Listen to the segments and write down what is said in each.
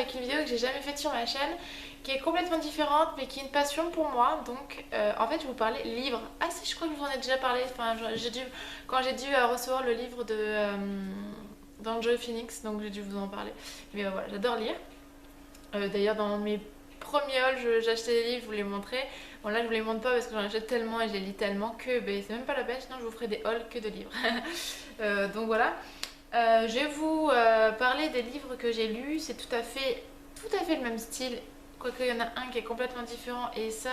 avec une vidéo que j'ai jamais faite sur ma chaîne, qui est complètement différente mais qui est une passion pour moi. Donc en fait je vais vous parler livre. Ah si, je crois que je vous en ai déjà parlé, enfin, quand j'ai dû recevoir le livre d'Enjoy Phoenix, donc j'ai dû vous en parler. Mais voilà, j'adore lire. D'ailleurs dans mes premiers hauls j'achetais des livres, je vous les montrais. Bon là je vous les montre pas parce que j'en achète tellement et je les lis tellement que c'est même pas la peine, sinon je vous ferai des hauls que de livres. Donc voilà. Je vais vous parler des livres que j'ai lus. C'est tout à fait le même style, quoique il y en a un qui est complètement différent et ça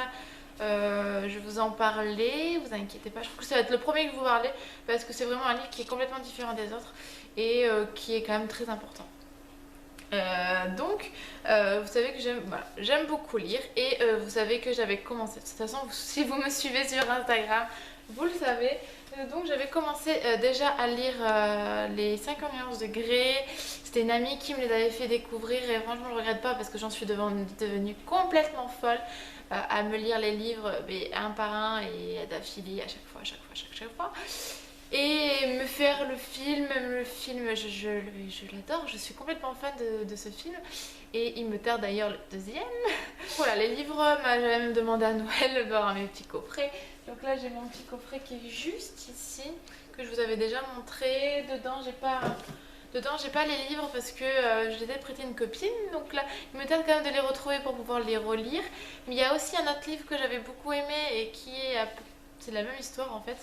je vais vous en parler, vous inquiétez pas. Je trouve que ça va être le premier que je vous parler parce que c'est vraiment un livre qui est complètement différent des autres et qui est quand même très important. Vous savez que j'aime beaucoup lire et vous savez que j'avais commencé, de toute façon si vous me suivez sur Instagram vous le savez, donc j'avais commencé déjà à lire les 50 nuances de Grey. C'était une amie qui me les avait fait découvrir et franchement je ne regrette pas parce que j'en suis devenue complètement folle à me lire les livres un par un et d'affilée à chaque fois. Et me faire le film, je l'adore, je suis complètement fan de ce film. Et il me tarde d'ailleurs le deuxième. Voilà, les livres, j'avais même demandé à Noël d'avoir mes petits coffrets. Donc là j'ai mon petit coffret qui est juste ici, que je vous avais déjà montré. Dedans j'ai pas les livres parce que je les ai prêtés à une copine. Donc là il me tarde quand même de les retrouver pour pouvoir les relire. Mais il y a aussi un autre livre que j'avais beaucoup aimé et qui est... c'est la même histoire en fait.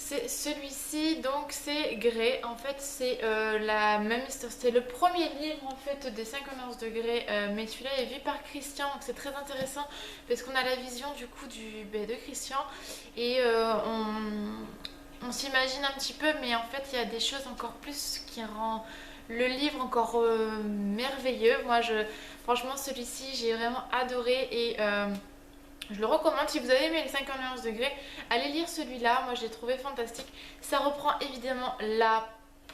C'est celui-ci, donc c'est Grey. En fait c'est la même histoire, c'est le premier livre en fait des 50 nuances de Grey, mais celui-là est vu par Christian, donc c'est très intéressant parce qu'on a la vision du coup de Christian et on s'imagine un petit peu, mais en fait il y a des choses encore plus qui rendent le livre encore merveilleux. Franchement celui-ci j'ai vraiment adoré et je le recommande. Si vous avez aimé les 50 nuances de Grey, allez lire celui-là, moi je l'ai trouvé fantastique. Ça reprend évidemment la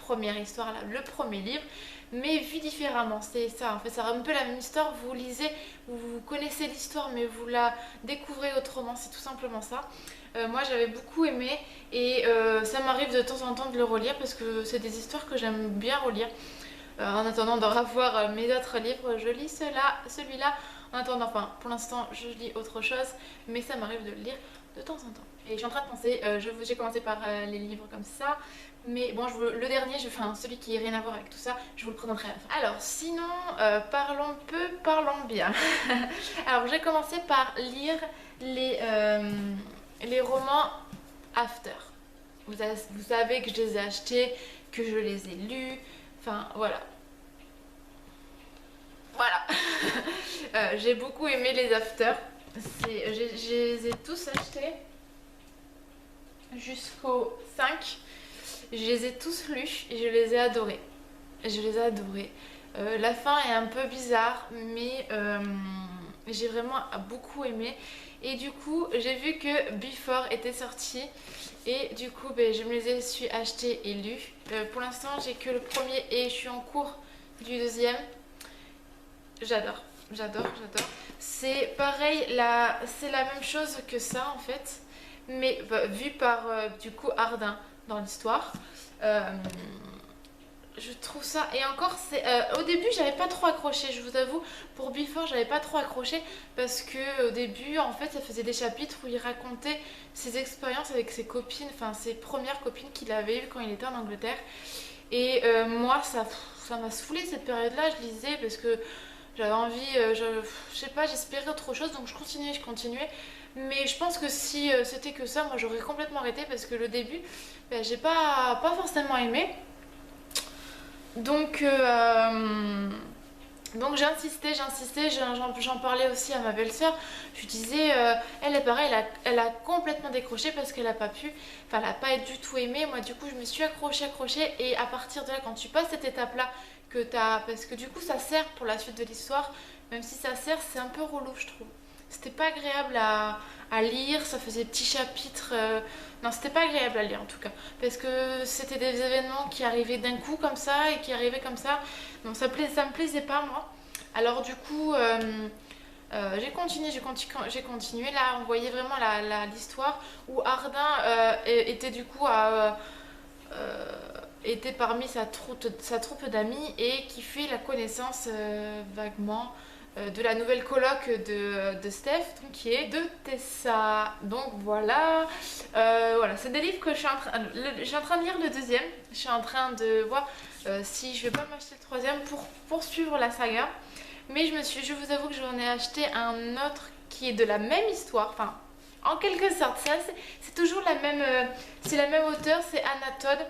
première histoire, le premier livre, mais vu différemment. C'est ça, en fait, c'est un peu la même histoire. Vous lisez, vous connaissez l'histoire, mais vous la découvrez autrement, c'est tout simplement ça. Moi j'avais beaucoup aimé et ça m'arrive de temps en temps de le relire parce que c'est des histoires que j'aime bien relire. En attendant de revoir mes autres livres, je lis celui-là. En attendant, enfin pour l'instant je lis autre chose, mais ça m'arrive de le lire de temps en temps. Et je suis en train de penser, j'ai commencé par les livres comme ça, mais bon le dernier, celui qui n'a rien à voir avec tout ça, je vous le présenterai à la fin. Alors sinon, parlons peu, parlons bien. Alors j'ai commencé par lire les romans After. Vous savez que je les ai achetés, que je les ai lus, enfin voilà. Voilà. J'ai beaucoup aimé les After. Je les ai tous achetés jusqu'au 5. Je les ai tous lus et je les ai adorés. La fin est un peu bizarre, mais j'ai vraiment beaucoup aimé. Et du coup, j'ai vu que Before était sorti. Et du coup, je me les suis achetés et lus. Pour l'instant, j'ai que le premier et je suis en cours du deuxième. J'adore. C'est pareil, c'est la même chose que ça en fait, mais vu par du coup Ardin dans l'histoire. Je trouve ça, et encore au début j'avais pas trop accroché, je vous avoue. Pour Before j'avais pas trop accroché parce que au début en fait ça faisait des chapitres où il racontait ses expériences avec ses copines, enfin ses premières copines qu'il avait eues quand il était en Angleterre. Et moi ça m'a saoulé cette période là, je lisais parce que j'avais envie, je sais pas, j'espérais autre chose, donc je continuais. Mais je pense que si c'était que ça, moi j'aurais complètement arrêté parce que le début, j'ai pas forcément aimé. Donc j'ai insisté, j'en parlais aussi à ma belle-sœur. Je lui disais, elle est pareil, elle a complètement décroché parce qu'elle a pas pu, enfin elle a pas du tout aimé. Moi du coup je me suis accrochée et à partir de là, quand tu passes cette étape-là, parce que du coup ça sert pour la suite de l'histoire, même si ça sert, c'est un peu relou je trouve. C'était pas agréable à lire, ça faisait petits chapitres. Non, c'était pas agréable à lire en tout cas. Parce que c'était des événements qui arrivaient d'un coup comme ça et qui arrivaient comme ça. Donc ça me plaisait pas moi. Alors du coup, j'ai continué. Là, on voyait vraiment l'histoire où Ardin était du coup était parmi sa troupe d'amis et qui fait la connaissance vaguement de la nouvelle coloc de Steph, donc, qui est de Tessa. Donc voilà, voilà, c'est des livres que je suis en train de lire le deuxième. Je suis en train de voir si je vais pas m'acheter le troisième pour poursuivre la saga. Mais je vous avoue que j'en ai acheté un autre qui est de la même histoire, enfin en quelque sorte. C'est toujours la même, c'est la même auteure, c'est Anna Todd.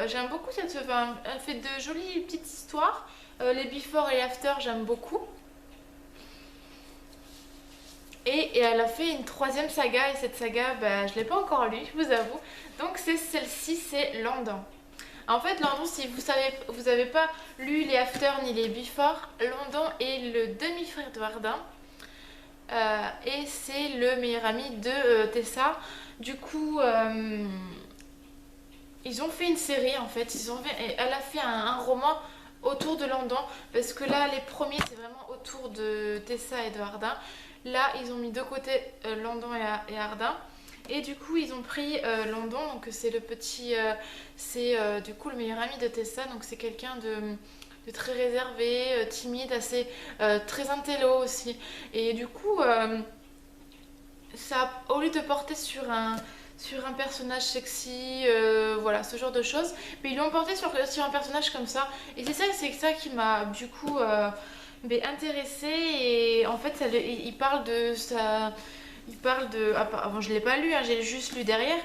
J'aime beaucoup cette, enfin, elle fait de jolies petites histoires. Les before et after, j'aime beaucoup. Et elle a fait une troisième saga, et cette saga, bah, je ne l'ai pas encore lue, je vous avoue. Donc c'est celle-ci, c'est Landon. En fait, Landon, si vous n'avez pas lu les after ni les before, Landon est le demi-frère de Hardin. Et c'est le meilleur ami de Tessa. Du coup, ils ont fait une série en fait. Elle a fait un roman autour de Landon. Parce que là, les premiers, c'est vraiment autour de Tessa et de Hardin. Là, ils ont mis de côté Landon et Hardin. Et du coup, ils ont pris Landon. Donc, c'est le petit. C'est du coup le meilleur ami de Tessa. Donc, c'est quelqu'un de très réservé, timide, assez très intello aussi. Et du coup, ça, au lieu de porter sur un personnage sexy, voilà, ce genre de choses, mais ils l'ont porté sur un personnage comme ça. Et c'est ça qui m'a du coup intéressée. Et en fait, il parle de ça. Il parle de. Avant, je l'ai pas lu, hein, j'ai juste lu derrière.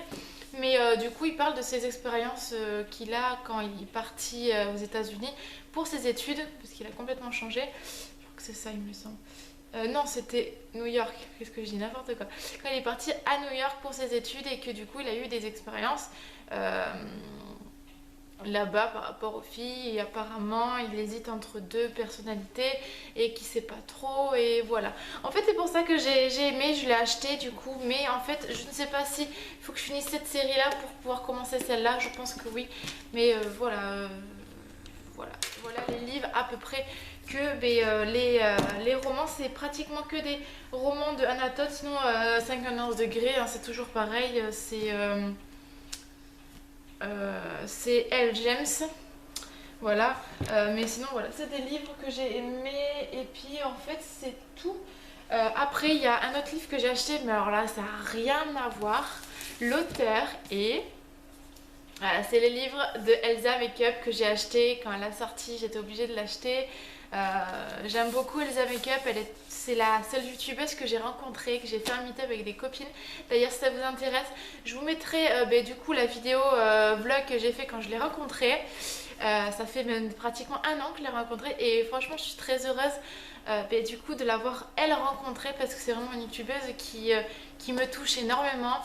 Mais du coup, il parle de ses expériences qu'il a quand il est parti aux États-Unis pour ses études, parce qu'il a complètement changé. Je crois que c'est ça, il me semble. Non, c'était New York. Qu'est-ce que je dis, n'importe quoi. Quand il est parti à New York pour ses études et que du coup, il a eu des expériences là-bas par rapport aux filles. Et apparemment, il hésite entre deux personnalités et qu'il sait pas trop. Et voilà. En fait, c'est pour ça que j'ai aimé, je l'ai acheté du coup. Mais en fait, je ne sais pas si il faut que je finisse cette série-là pour pouvoir commencer celle-là. Je pense que oui. Mais voilà. Voilà les livres à peu près que les romans, c'est pratiquement que des romans de Anna Todd. Sinon 51 degrés, hein, c'est toujours pareil, c'est Elle James, voilà. Mais sinon voilà, c'est des livres que j'ai aimés. Et puis en fait c'est tout. Après il y a un autre livre que j'ai acheté, mais alors là ça n'a rien à voir. L'auteur est... Voilà, c'est le livre de Elsa Makeup que j'ai acheté quand elle a sorti, j'étais obligée de l'acheter. J'aime beaucoup Elsa Makeup, c'est la seule youtubeuse que j'ai rencontrée, que j'ai fait un meet-up avec des copines. D'ailleurs, si ça vous intéresse, je vous mettrai du coup la vidéo vlog que j'ai fait quand je l'ai rencontrée. Ça fait même pratiquement un an que je l'ai rencontrée et franchement, je suis très heureuse du coup de l'avoir elle rencontrée parce que c'est vraiment une youtubeuse qui me touche énormément.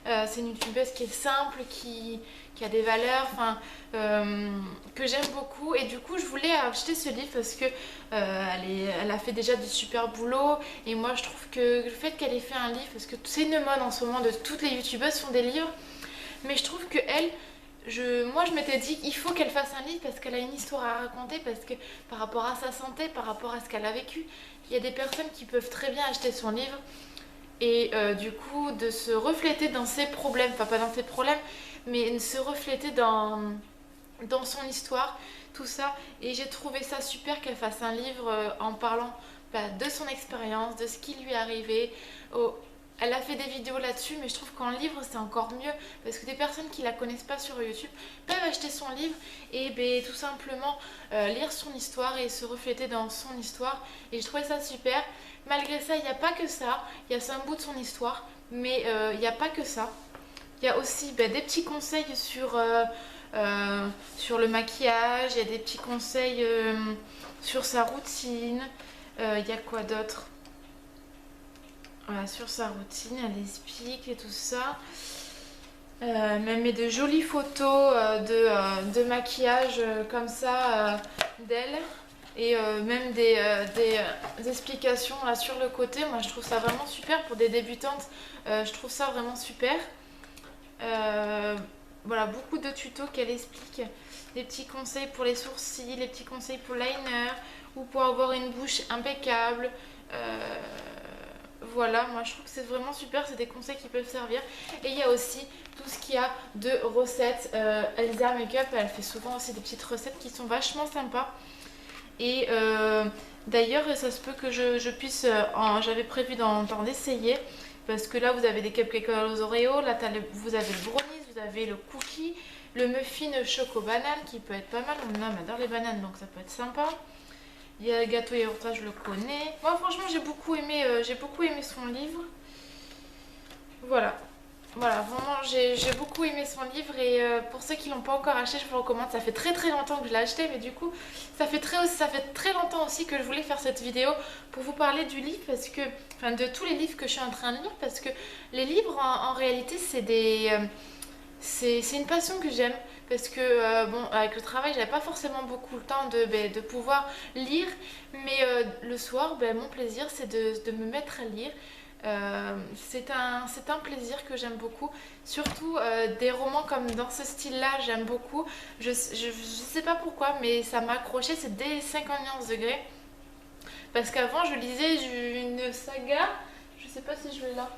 C'est une youtubeuse qui est simple, qui a des valeurs, enfin, que j'aime beaucoup. Et du coup, je voulais acheter ce livre parce que elle a fait déjà du super boulot. Et moi, je trouve que le fait qu'elle ait fait un livre, parce que c'est une mode en ce moment de toutes les youtubeuses font des livres, mais je trouve que elle, moi, je m'étais dit qu'il faut qu'elle fasse un livre parce qu'elle a une histoire à raconter, parce que par rapport à sa santé, par rapport à ce qu'elle a vécu, il y a des personnes qui peuvent très bien acheter son livre et du coup de se refléter dans ses problèmes, enfin pas dans ses problèmes, mais de se refléter dans son histoire, tout ça. Et j'ai trouvé ça super qu'elle fasse un livre en parlant de son expérience, de ce qui lui est arrivé. Elle a fait des vidéos là-dessus, mais je trouve qu'en livre c'est encore mieux parce que des personnes qui la connaissent pas sur YouTube peuvent acheter son livre et tout simplement lire son histoire et se refléter dans son histoire. Et j'ai trouvé ça super. Malgré ça, il n'y a pas que ça. Il y a un bout de son histoire, mais il n'y a pas que ça. Il y a aussi des petits conseils sur le maquillage. Il y a des petits conseils sur sa routine. Il y a quoi d'autre? Voilà, sur sa routine, elle explique et tout ça. Elle met de jolies photos de maquillage comme ça d'elle. Et même des explications là, sur le côté. Moi je trouve ça vraiment super pour des débutantes. Je trouve ça vraiment super. Voilà, beaucoup de tutos qu'elle explique. Des petits conseils pour les sourcils, les petits conseils pour liner ou pour avoir une bouche impeccable. Voilà, moi je trouve que c'est vraiment super, c'est des conseils qui peuvent servir. Et il y a aussi tout ce qu'il y a de recettes. Elsa Makeup, elle fait souvent aussi des petites recettes qui sont vachement sympas. Et d'ailleurs, ça se peut que je puisse, j'avais prévu d'en essayer. Parce que là, vous avez des cupcakes aux Oreos, là vous avez le brownies, vous avez le cookie, le muffin choco banane qui peut être pas mal. Mon homme adore les bananes, donc ça peut être sympa. Il y a le gâteau yaourta, je le connais. Moi, franchement, j'ai beaucoup aimé son livre. Voilà. Voilà, vraiment, j'ai beaucoup aimé son livre et pour ceux qui l'ont pas encore acheté, je vous le recommande. Ça fait très longtemps que je l'ai acheté, mais du coup, ça fait très longtemps aussi que je voulais faire cette vidéo pour vous parler du livre parce que, enfin, de tous les livres que je suis en train de lire parce que les livres, en réalité, c'est une passion que j'aime parce que bon, avec le travail j'avais pas forcément beaucoup le temps de pouvoir lire, mais le soir mon plaisir c'est de me mettre à lire. C'est un plaisir que j'aime beaucoup, surtout des romans comme dans ce style là j'aime beaucoup. Je sais pas pourquoi mais ça m'a accroché, c'est des 50 nuances degrés parce qu'avant je lisais une saga, je sais pas si je l'ai là.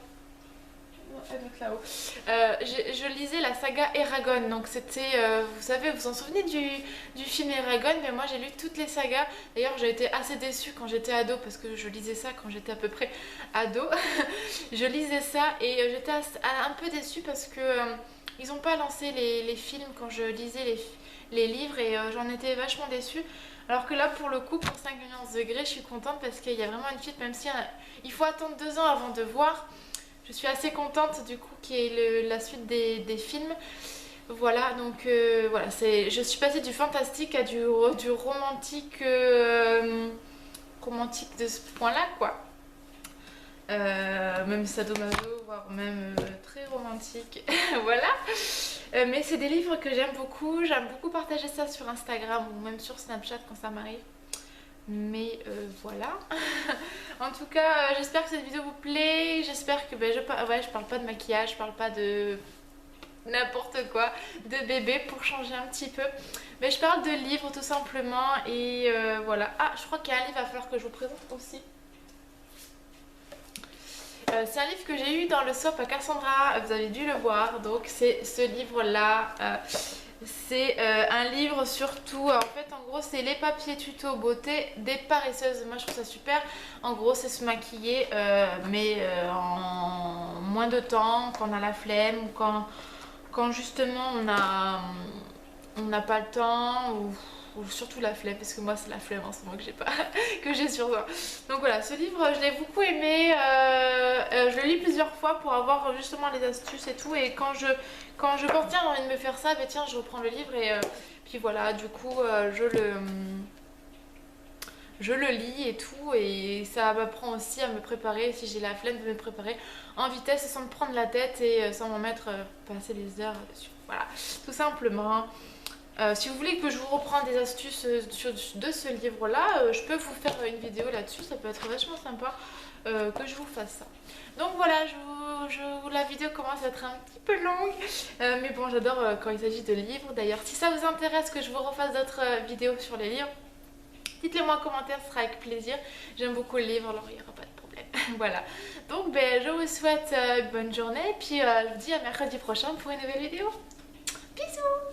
Elle doit être là-haut. Je lisais la saga Eragon, donc c'était, vous savez, vous vous en souvenez du film Eragon, mais moi j'ai lu toutes les sagas. D'ailleurs j'ai été assez déçue quand j'étais ado, parce que je lisais ça quand j'étais à peu près ado. Je lisais ça et j'étais un peu déçue parce que ils n'ont pas lancé les films quand je lisais les livres et j'en étais vachement déçue. Alors que là pour le coup, pour 51 degrés, je suis contente parce qu'il y a vraiment une suite, même si il faut attendre 2 ans avant de voir. Je suis assez contente du coup qu'il y ait la suite des films. Voilà, donc voilà, je suis passée du fantastique à du romantique, romantique de ce point-là, quoi. Même sadomaso, voire même très romantique. Voilà. Mais c'est des livres que j'aime beaucoup partager ça sur Instagram ou même sur Snapchat quand ça m'arrive. Mais voilà. En tout cas, j'espère que cette vidéo vous plaît. J'espère que je parle pas de maquillage, je parle pas de n'importe quoi, de bébé pour changer un petit peu. Mais je parle de livres tout simplement et voilà. Ah, je crois qu'il y a un livre à falloir que je vous présente aussi. C'est un livre que j'ai eu dans le shop à Cassandra, vous avez dû le voir. Donc c'est ce livre-là. C'est un livre surtout, en fait en gros c'est les papiers tuto beauté des paresseuses. Moi je trouve ça super. En gros c'est se maquiller mais en moins de temps, quand on a la flemme ou quand justement on n'a pas le temps ou surtout la flemme, parce que moi c'est la flemme en ce moment que j'ai pas que j'ai sur moi. Donc voilà, ce livre je l'ai beaucoup aimé, je le lis plusieurs fois pour avoir justement les astuces et tout, et quand je pense tiens j'ai envie de me faire ça, tiens je reprends le livre et puis voilà, du coup je le lis et tout, et ça m'apprend aussi à me préparer si j'ai la flemme de me préparer en vitesse sans me prendre la tête et sans m'en mettre passer des heures dessus. Voilà, tout simplement. Si vous voulez que je vous reprenne des astuces de ce livre là, je peux vous faire une vidéo là-dessus, ça peut être vachement sympa que je vous fasse ça. Donc voilà, la vidéo commence à être un petit peu longue, mais bon j'adore quand il s'agit de livres. D'ailleurs si ça vous intéresse que je vous refasse d'autres vidéos sur les livres, dites-le moi en commentaire, ce sera avec plaisir. J'aime beaucoup les livres, alors il n'y aura pas de problème. Voilà, donc je vous souhaite une bonne journée et puis je vous dis à mercredi prochain pour une nouvelle vidéo. Bisous.